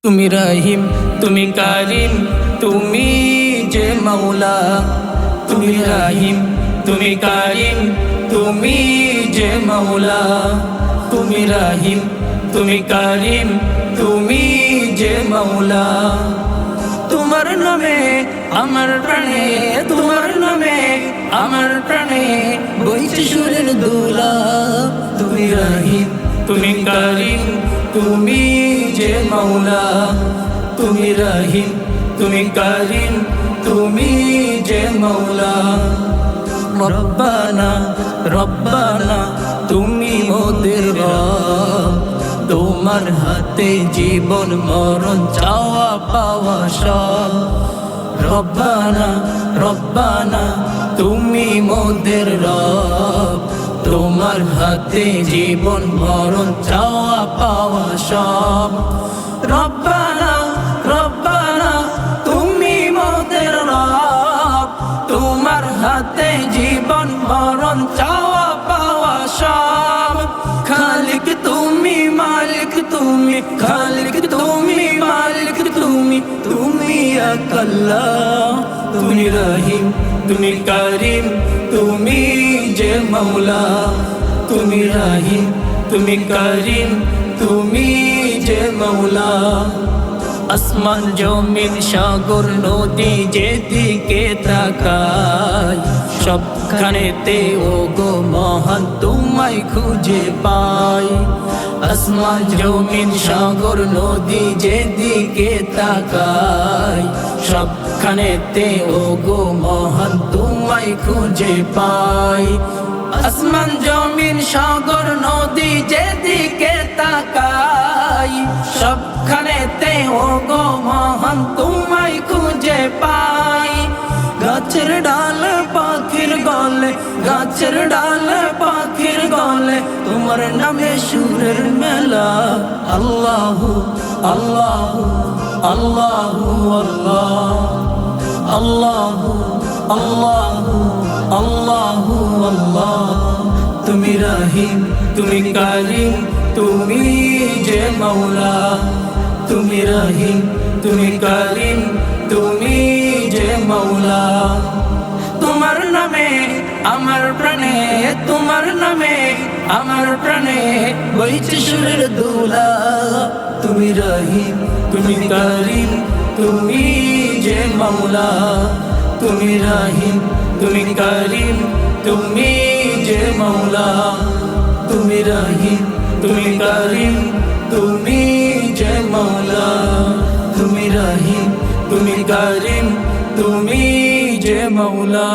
তুমি রহিম, তুমি কারিম, তুমি যে মৌলা। তুমি রহিম, তুমি কারিম, তুমি যে মৌলা। তুমি রহিম, তুমি কারিম, তুমি যে মৌলা। তোমার নামে আমার প্রাণে, তোমার নামে আমার প্রাণে বইছে সুরের দোলা। তুমি রহিম, তুমি কারিম, তুমি যে মৌলা। তুমি রহিম, তুমি কারিম, তুমি যে মৌলা। রব্বানা রব্বানা তুমি মোদের রব, তোমার হাতে জীবন মরণ চাওয়া পাওয়া সব। রব্বানা রব্বানা তুমি মোদের রব, তোমার হাতে জীবন মরণ চাওয়া পাওয়া সব। রব্বানা রব্বানা তুমি মোদের রব, তোমার হাতে জীবন মরণ চাওয়া পাওয়া সব। খালিক তুমি, মালিক তুমি, খালিক তুমি, মালিক তুমি, তুমি এক আল্লাহ। তুমি রহিম, তুমি কারিম, তুমি যে মৌলা। তুমি রহিম, তুমি কারিম, তুমি যে মৌলা। আসমান জমিন সাগর নদী যেদিকে তাকাই, সবখানেতে ও গো মহান তোমায় খুঁজে পাই। আসমান জমিন সাগর নদী যেদিকে তাকাই, সবখানেতে ও গো মহান তোমায় খুঁজে পাই। আসমান জমিন সাগর নদী যেদিকে তাকাই, সবখানেতে ও গো মহান তোমায় খুঁজে পাই। গাছের ডাল পাখির গলে, গাছের ডাল পাখির গলে তোমার নামে সুরের মেলা। আল্লাহু আল্লাহু আল্লাহু আল্লাহ, আল্লাহু আল্লাহু আল্লাহু আল্লাহ। তুমি রহিম, তুমি কারিম, তুমি যে মৌলা। তুমি রহিম, তুমি কারিম, তুমি যে মৌলা। তোমার নামে আমার প্রাণে, তোমার নামে আমার প্রাণে বইছে সুরের দোলা। তুমি রহিম, তুমি কারিম, তুমি যে মৌলা। তুমি রহিম, তুমি কারিম, তুমি যে মৌলা। তুমি রহিম, তুমি কারিম, তুমি যে মৌলা। তুমি রহিম, তুমি কারিম, তুমি যে মৌলা।